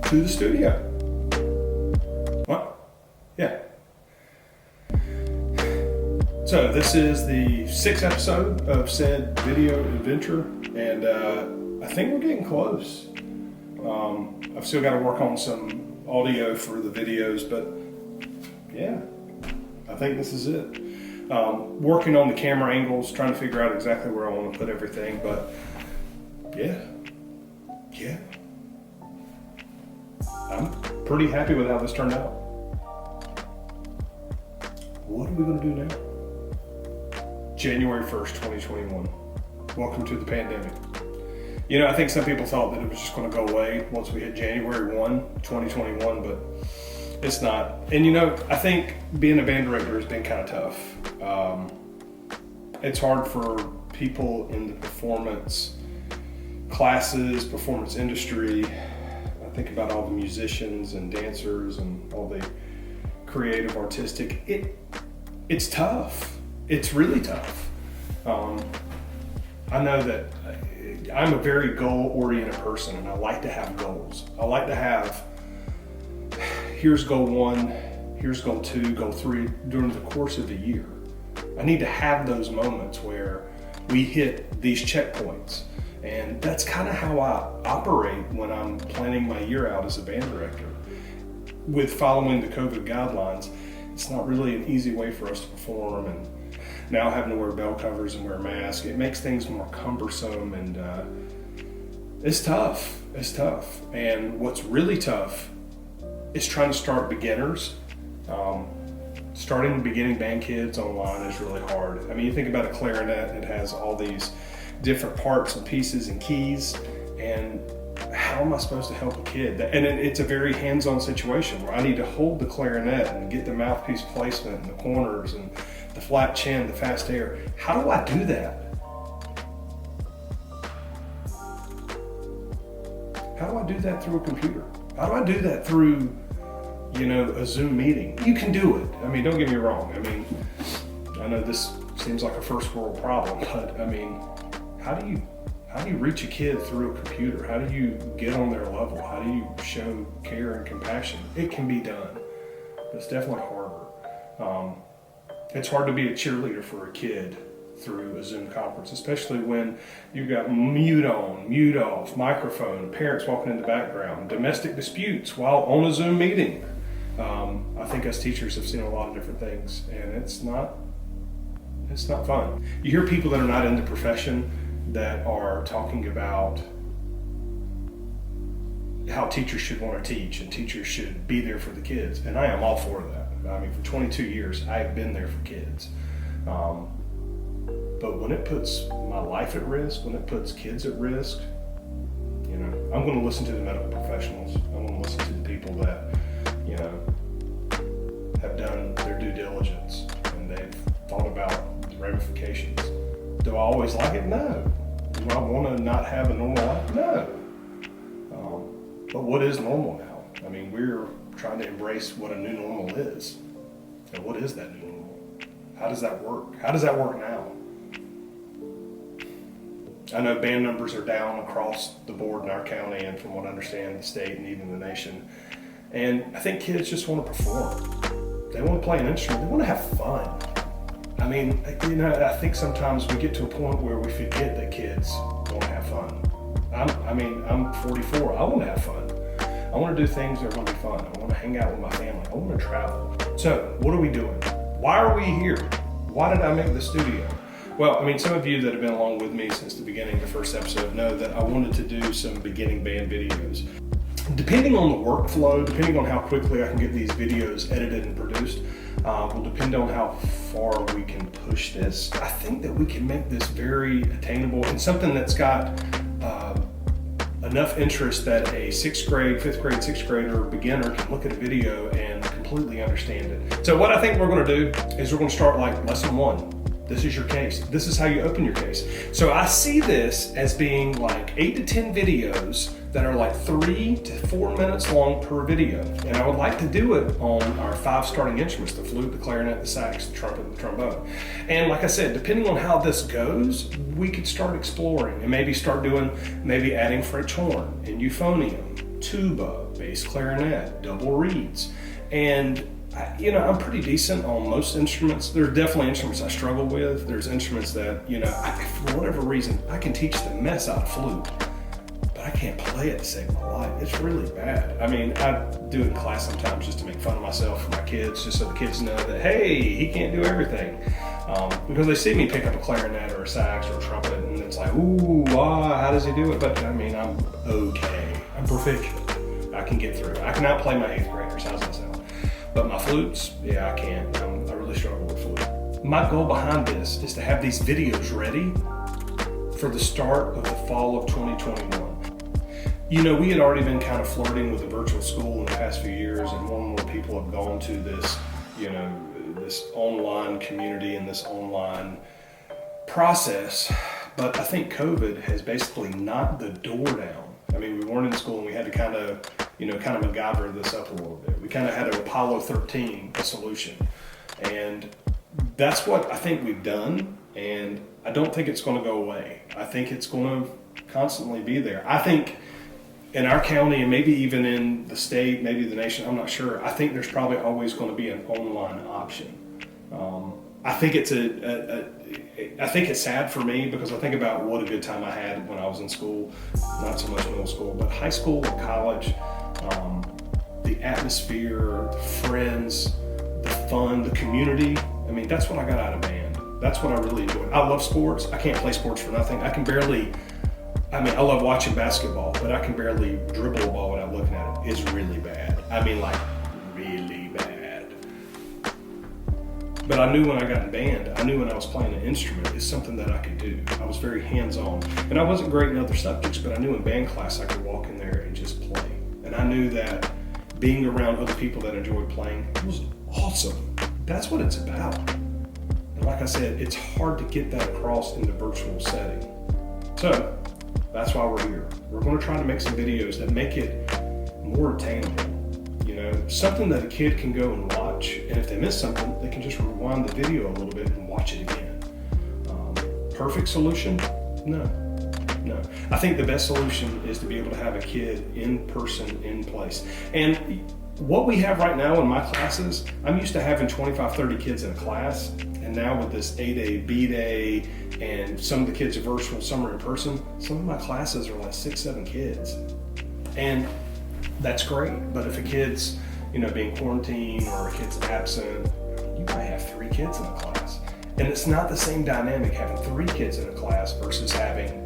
to the studio. What? Yeah. So this is the 6th episode of said video adventure, and I think we're getting close. I've still got to work on some audio for the videos, but yeah, I think this is it. Working on the camera angles, trying to figure out exactly where I want to put everything, but yeah. I'm pretty happy with how this turned out. What are we going to do now? January 1st, 2021. Welcome to the pandemic. You know, I think some people thought that it was just going to go away once we hit January 1, 2021, but it's not. And you know, I think being a band director has been kind of tough. It's hard for people in the performance classes, performance industry. I think about all the musicians and dancers and all the creative, artistic. It's tough. It's really tough. I know that I'm a very goal-oriented person, and I like to have goals. I like to have, here's goal 1, here's goal 2, goal 3 during the course of the year. I need to have those moments where we hit these checkpoints. And that's kind of how I operate when I'm planning my year out as a band director. With following the COVID guidelines, it's not really an easy way for us to perform, and now having to wear bell covers and wear a mask, it makes things more cumbersome, and it's tough. It's tough. And what's really tough is trying to start beginners. Starting beginning band kids online is really hard. I mean, you think about a clarinet, it has all these different parts and pieces and keys, and how am I supposed to help a kid? And it's a very hands-on situation where I need to hold the clarinet and get the mouthpiece placement and the corners and the flat chin, the fast air. How do I do that? How do I do that through a computer? How do I do that through, a Zoom meeting? You can do it. I mean, don't get me wrong. I mean, I know this seems like a first world problem, but I mean, how do you reach a kid through a computer? How do you get on their level? How do you show care and compassion? It can be done, but it's definitely harder. It's hard to be a cheerleader for a kid through a Zoom conference, especially when you've got mute on, mute off, microphone, parents walking in the background, domestic disputes while on a Zoom meeting. I think us teachers have seen a lot of different things, and it's not fun. You hear people that are not in the profession that are talking about how teachers should want to teach and teachers should be there for the kids, and I am all for that. I mean, for 22 years, I have been there for kids. But when it puts my life at risk, when it puts kids at risk, I'm going to listen to the medical professionals. I'm going to listen to the people that, have done their due diligence and they've thought about the ramifications. Do I always like it? No. Do I want to not have a normal life? No. But what is normal now? I mean, we're trying to embrace what a new normal is. And what is that new normal? How does that work? How does that work now? I know band numbers are down across the board in our county, and from what I understand, the state and even the nation. And I think kids just want to perform. They want to play an instrument. They want to have fun. I mean, I think sometimes we get to a point where we forget that kids want to have fun. I'm 44. I want to have fun. I want to do things that are going to be fun. I want to hang out with my family. I want to travel. So, what are we doing? Why are we here? Why did I make the studio? Well, I mean, some of you that have been along with me since the beginning, the first episode, know that I wanted to do some beginning band videos. Depending on the workflow, depending on how quickly I can get these videos edited and produced, will depend on how far we can push this. I think that we can make this very attainable and something that's got enough interest that a 6th grade, 5th grade, 6th grader beginner can look at a video and completely understand it. So what I think we're going to do is we're going to start like lesson 1. This is your case. This is how you open your case. So I see this as being like 8 to 10 videos that are like 3 to 4 minutes long per video. And I would like to do it on our 5 starting instruments, the flute, the clarinet, the sax, the trumpet, and the trombone. And like I said, depending on how this goes, we could start exploring and maybe start doing, maybe adding French horn and euphonium tuba, bass clarinet, double reeds. And I'm pretty decent on most instruments. There are definitely instruments I struggle with. There's instruments that, for whatever reason, I can teach the mess out of flute, but I can't play it to save my life. It's really bad. I mean, I do it in class sometimes just to make fun of myself for my kids, just so the kids know that, hey, he can't do everything. Because they see me pick up a clarinet or a sax or a trumpet, and it's like, ooh, how does he do it? But I mean, I'm okay. I'm proficient. I can get through it. I can outplay my 8th graders. How's that sound? But my flutes, yeah, I can't. I really struggle with flute. My goal behind this is to have these videos ready for the start of the fall of 2021. We had already been kind of flirting with the virtual school in the past few years, and more people have gone to this, this online community and this online process. But I think COVID has basically knocked the door down. I mean, we weren't in school and we had to kind of MacGyver this up a little bit. We kind of had an Apollo 13 solution. And that's what I think we've done. And I don't think it's going to go away. I think it's going to constantly be there. I think in our county, and maybe even in the state, maybe the nation, I'm not sure. I think there's probably always going to be an online option. I think I think it's sad for me because I think about what a good time I had when I was in school, not so much middle school, but high school and college. The atmosphere, the friends, the fun, the community. I mean, that's what I got out of band. That's what I really enjoyed. I love sports. I can't play sports for nothing. I love watching basketball, but I can barely dribble a ball without looking at it. It's really bad. I mean, like, really bad. But I knew when I got in band, I knew when I was playing an instrument, it's something that I could do. I was very hands-on. And I wasn't great in other subjects, but I knew in band class I could walk in there and just play. And I knew that being around other people that enjoyed playing was awesome. That's what it's about. And like I said, it's hard to get that across in the virtual setting. So, that's why we're here. We're going to try to make some videos that make it more attainable. Something that a kid can go and watch, and if they miss something, they can just rewind the video a little bit and watch it again. Perfect solution? No. I think the best solution is to be able to have a kid in person, in place. And what we have right now in my classes, I'm used to having 25, 30 kids in a class, and now with this A-Day, B-Day, and some of the kids are virtual, some are in person, some of my classes are like 6, 7 kids. And that's great, but if a kid's, being quarantined or a kid's absent, you might have 3 kids in a class. And it's not the same dynamic having 3 kids in a class versus having,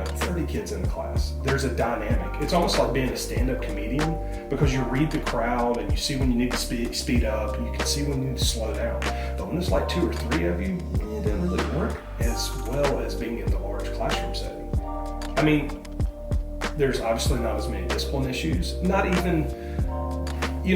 30 kids in a class. There's a dynamic. It's almost like being a stand-up comedian because you read the crowd and you see when you need to speed up and you can see when you need to slow down. But when it's like 2 or 3 of you, it doesn't really work as well as being in the large classroom setting. I mean, there's obviously not as many discipline issues. Not even,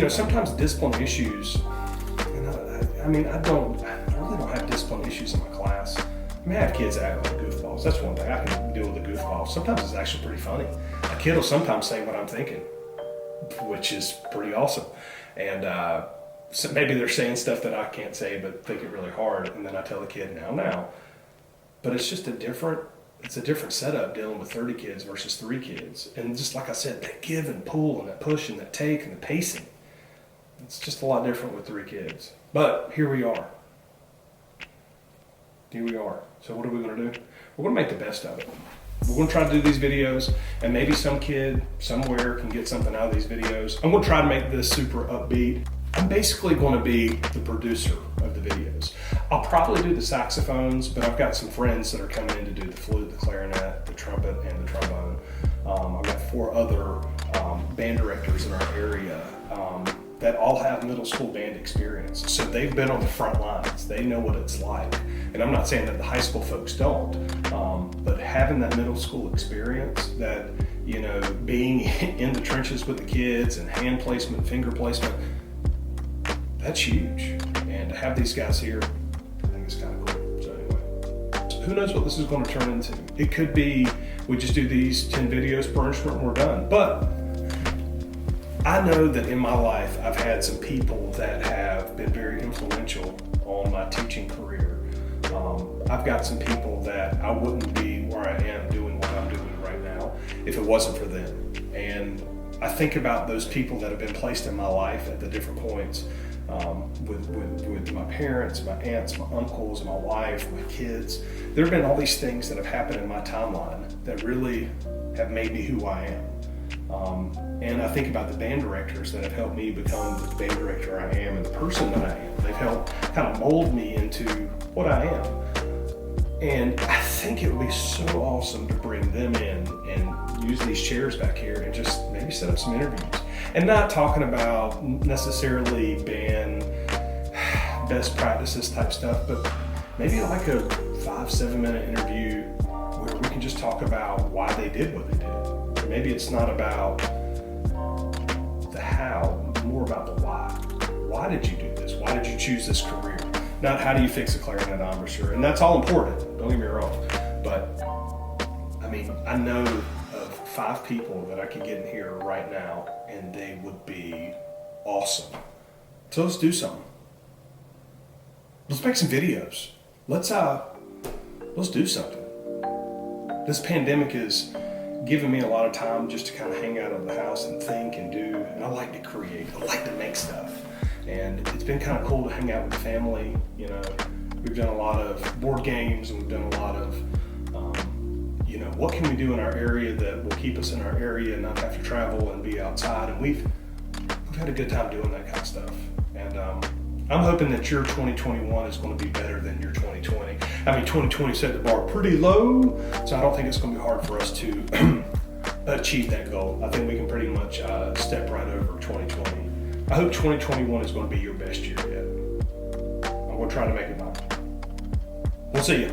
sometimes discipline issues, and I really don't have discipline issues in my class. I mean, I have kids that act like goofballs. That's one thing. I can deal with the goofballs. Sometimes it's actually pretty funny. A kid will sometimes say what I'm thinking, which is pretty awesome. And so maybe they're saying stuff that I can't say, but think it really hard. And then I tell the kid now. But it's just a different setup dealing with 30 kids versus 3 kids. And just like I said, that give and pull and that push and that take and the pacing, it's just a lot different with 3 kids. But here we are. So what are we going to do? We're going to make the best of it. We're going to try to do these videos, and maybe some kid somewhere can get something out of these videos. I'm going to try to make this super upbeat. I'm basically going to be the producer of the videos. I'll probably do the saxophones, but I've got some friends that are coming in to do the flute, the clarinet, the trumpet, and the trombone. I've got 4 other band directors in our area that all have middle school band experience. So they've been on the front lines. They know what it's like. And I'm not saying that the high school folks don't, but having that middle school experience, that, being in the trenches with the kids and hand placement, finger placement, that's huge. And to have these guys here, I think it's kind of cool. So anyway, who knows what this is going to turn into? It could be we just do these 10 videos per instrument and we're done. But I know that in my life, I've had some people that have been very influential on my teaching career. I've got some people that I wouldn't be where I am doing what I'm doing right now if it wasn't for them. And I think about those people that have been placed in my life at the different points, with my parents, my aunts, my uncles, my wife, my kids. There have been all these things that have happened in my timeline that really have made me who I am. And I think about the band directors that have helped me become the band director I am and the person that I am. They've helped kind of mold me into what I am. And I think it would be so awesome to bring them in and use these chairs back here and just maybe set up some interviews. And not talking about necessarily band best practices type stuff, but maybe like a 5-7 minute interview where we can just talk about why they did what they did. Maybe it's not about the how, more about the why. Why did you do this? Why did you choose this career? Not how do you fix a clarinet embouchure. And that's all important, don't get me wrong. But I mean, I know of 5 people that I could get in here right now and they would be awesome. So let's do something. Let's make some videos. Let's do something. This pandemic is giving me a lot of time just to kind of hang out of the house and think and do. And I like to create. I like to make stuff. And it's been kind of cool to hang out with the family. You know, we've done a lot of board games and we've done a lot of, what can we do in our area that will keep us in our area and not have to travel and be outside. And we've had a good time doing that kind of stuff. And I'm hoping that your 2021 is going to be better than your 2020. I mean, 2020 set the bar pretty low, so I don't think it's going to be hard for us to achieve that goal. I think we can pretty much step right over 2020. I hope 2021 is going to be your best year yet. I'm going to try to make it mine. We'll see you.